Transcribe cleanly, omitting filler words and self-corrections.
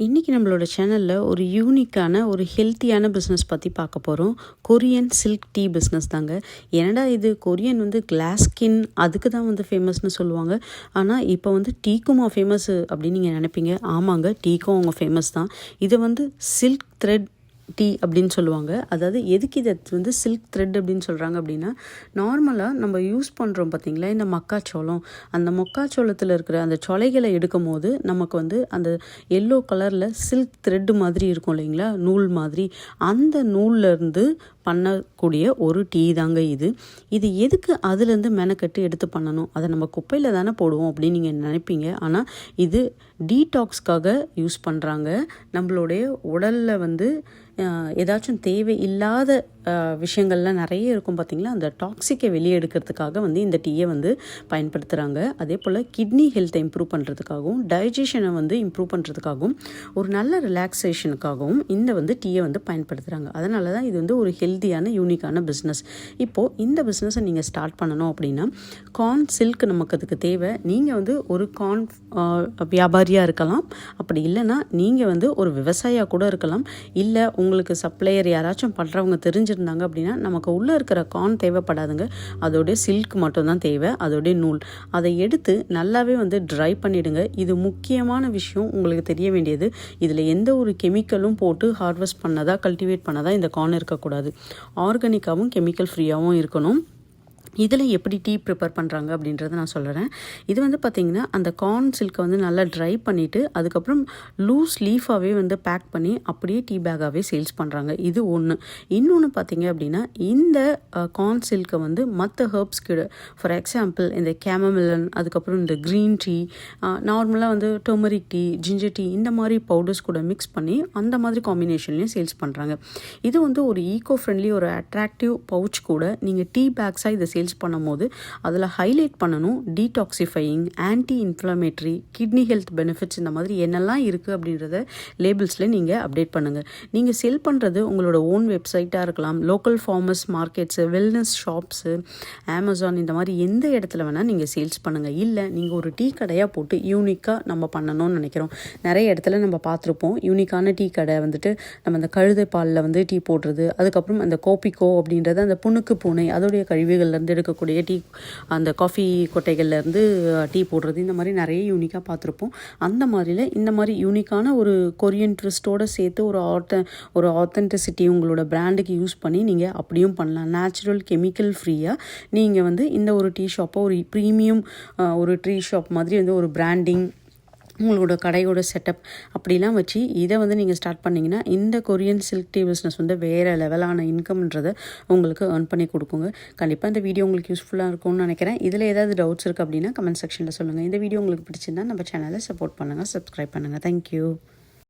இன்றைக்கி நம்மளோட சேனலில் ஒரு யூனிக்கான ஒரு ஹெல்த்தியான பிஸ்னஸ் பற்றி பார்க்க போகிறோம். கொரியன் சில்க் டீ பிஸ்னஸ் தாங்க. என்னடா இது கொரியன் கிளாஸ் ஸ்கின் அதுக்கு தான் ஃபேமஸ்னு சொல்லுவாங்க. ஆனால் இப்போ டீக்குமா ஃபேமஸ்ஸு அப்படின்னு நீங்கள் நினைப்பீங்க. ஆமாங்க, டீக்கும் அவங்க ஃபேமஸ் தான். இதை சில்க் த்ரெட் டீ அப்படின்னு சொல்லுவாங்க. அதாவது எதுக்கு இதை சில்க் த்ரெட் அப்படின்னு சொல்கிறாங்க அப்படின்னா, நார்மலாக நம்ம யூஸ் பண்ணுறோம் பார்த்திங்களா இந்த மக்காச்சோளம், அந்த மக்காச்சோளத்தில் இருக்கிற அந்த சொலைகளை எடுக்கும் போது நமக்கு அந்த எல்லோ கலரில் சில்க் த்ரெட்டு மாதிரி இருக்கும் இல்லைங்களா, நூல் மாதிரி. அந்த நூல்லேருந்து பண்ணக்கூடிய ஒரு டீ தாங்க இது. இது எதுக்கு அதுலேருந்து மெனக்கட்டு எடுத்து பண்ணணும், அதை நம்ம குப்பையில் தானே போடுவோம் அப்படின்னு நீங்கள் நினைப்பீங்க. ஆனால் இது டீடாக்ஸ்க்காக யூஸ் பண்ணுறாங்க. நம்மளுடைய உடலில் ஏதாச்சும் தேவையில்லாத விஷயங்கள்லாம் நிறைய இருக்கும் பார்த்திங்களா, அந்த டாக்ஸிக்கை வெளியே எடுக்கிறதுக்காக இந்த டீயை பயன்படுத்துகிறாங்க. அதே போல் கிட்னி ஹெல்த்தை இம்ப்ரூவ் பண்ணுறதுக்காகவும், டைஜஷனை இம்ப்ரூவ் பண்ணுறதுக்காகவும், ஒரு நல்ல ரிலாக்ஸேஷனுக்காகவும் இந்த டீயை பயன்படுத்துகிறாங்க. அதனால தான் இது ஒரு ஹெல்த்தியான யூனிக்கான பிஸ்னஸ். இப்போது இந்த பிஸ்னஸை நீங்கள் ஸ்டார்ட் பண்ணணும் அப்படின்னா, கார்ன் சில்க் நமக்கு அதுக்கு தேவை. நீங்கள் ஒரு கார்ன் வியாபாரியாக இருக்கலாம், அப்படி இல்லைன்னா நீங்கள் ஒரு விவசாயியாக கூட இருக்கலாம். இல்லை உங்களுக்கு சப்ளையர் யாராச்சும் பண்ணுறவங்க தெரிஞ்சிருந்தாங்க அப்படின்னா, நமக்கு உள்ளே இருக்கிற கார்ன் தேவைப்படாதுங்க, அதோடைய சில்க் மட்டும்தான் தேவை, அதோடைய நூல். அதை எடுத்து நல்லாவே ட்ரை பண்ணிவிடுங்க. இது முக்கியமான விஷயம் உங்களுக்கு தெரிய வேண்டியது. இதில் எந்த ஒரு கெமிக்கலும் போட்டு ஹார்வெஸ்ட் பண்ணதா கல்டிவேட் பண்ணதா இந்த கார்ன் இருக்கக்கூடாது. ஆர்கானிக்காகவும் கெமிக்கல் ஃப்ரீயாகவும் இருக்கணும். இதில் எப்படி டீ ப்ரிப்பேர் பண்ணுறாங்க அப்படின்றத நான் சொல்கிறேன். இது பார்த்திங்கன்னா அந்த கார்ன் சில்கை நல்லா ட்ரை பண்ணிவிட்டு அதுக்கப்புறம் லூஸ் லீஃபாகவே பேக் பண்ணி அப்படியே டீ பேக்காகவே சேல்ஸ் பண்ணுறாங்க. இது ஒன்று. இன்னொன்று பார்த்திங்க அப்படின்னா, இந்த கார்ன் சில்கை மற்ற ஹெர்ப்ஸ் கூட, ஃபார் எக்ஸாம்பிள் இந்த கேமமிலன், அதுக்கப்புறம் இந்த க்ரீன் டீ, நார்மலாக டர்மரிக் டீ, ஜிஞ்சர் டீ, இந்த மாதிரி பவுடர்ஸ் கூட மிக்ஸ் பண்ணி அந்த மாதிரி காம்பினேஷன்லேயும் சேல்ஸ் பண்ணுறாங்க. இது ஒரு ஈகோ ஃப்ரெண்ட்லி ஒரு அட்ராக்டிவ் பவுச் கூட. நீங்கள் டீ பேக்ஸாக இதை சேல்ஸ் பண்ணும்போது அதில் ஹைலைட் பண்ணணும் detoxifying, anti inflammatory, kidney health benefits, இந்த மாதிரி என்னெல்லாம் இருக்குது அப்படின்றத லேபிள்ஸில் நீங்கள் அப்டேட் பண்ணுங்கள். நீங்கள் செல் பண்ணுறது உங்களோட ஓன் வெப்சைட்டாக இருக்கலாம், local farmers markets, wellness shops, Amazon, இந்த மாதிரி எந்த இடத்துல வேணால் நீங்கள் சேல்ஸ் பண்ணுங்கள். இல்லை நீங்கள் ஒரு டீ கடையாக போட்டு யூனிக்காக நம்ம பண்ணணும்னு நினைக்கிறோம். நிறைய இடத்துல நம்ம பார்த்துருப்போம் யூனிக்கான டீ கடை நம்ம அந்த கழுதை பாலில் டீ போடுறது, அதுக்கப்புறம் அந்த கோபிக்கோ அப்படின்றது அந்த புணுக்கு பூனை அதோடைய கழிவுகள்லேருந்து எடுக்கக்கூடிய டீ, அந்த காஃபி கொட்டைகள்லேருந்து டீ போடுறது, இந்த மாதிரி நிறைய யூனிக்காக பார்த்துருப்போம். அந்த மாதிரியில் இந்த மாதிரி யூனிக்கான ஒரு கொரியன் ட்விஸ்ட்டோடு சேர்த்து ஒரு ஆத்தென்டிசிட்டி உங்களோட பிராண்டுக்கு யூஸ் பண்ணி நீங்கள் அப்படியும் பண்ணலாம். நேச்சுரல் கெமிக்கல் ஃப்ரீயாக நீங்கள் இந்த ஒரு டீ ஷாப்பை ஒரு ப்ரீமியம் ஒரு டீ ஷாப் மாதிரி ஒரு பிராண்டிங், உங்களோட கடையோட செட்டப் அப்படிலாம் வச்சு இதை நீங்கள் ஸ்டார்ட் பண்ணிங்கன்னா இந்த கொரியன் சில்க் டீ பிஸ்னஸ் வேறு லெவலான இன்கம்ன்றதை உங்களுக்கு ஏர்ன் பண்ணி கொடுக்குங்க. கண்டிப்பாக இந்த வீடியோ உங்களுக்கு யூஸ்ஃபுல்லாக இருக்கும்னு நினைக்கிறேன். இதில் ஏதாவது டவுட்ஸ் இருக்குது அப்படின்னா கமெண்ட் செக்ஷனில் சொல்லுங்கள். இந்த வீடியோ உங்களுக்கு பிடிச்சிருந்தா நம்ம சேனலை சப்போர்ட் பண்ணுங்கள், சப்ஸ்கிரைப் பண்ணுங்கள். தேங்க்யூ.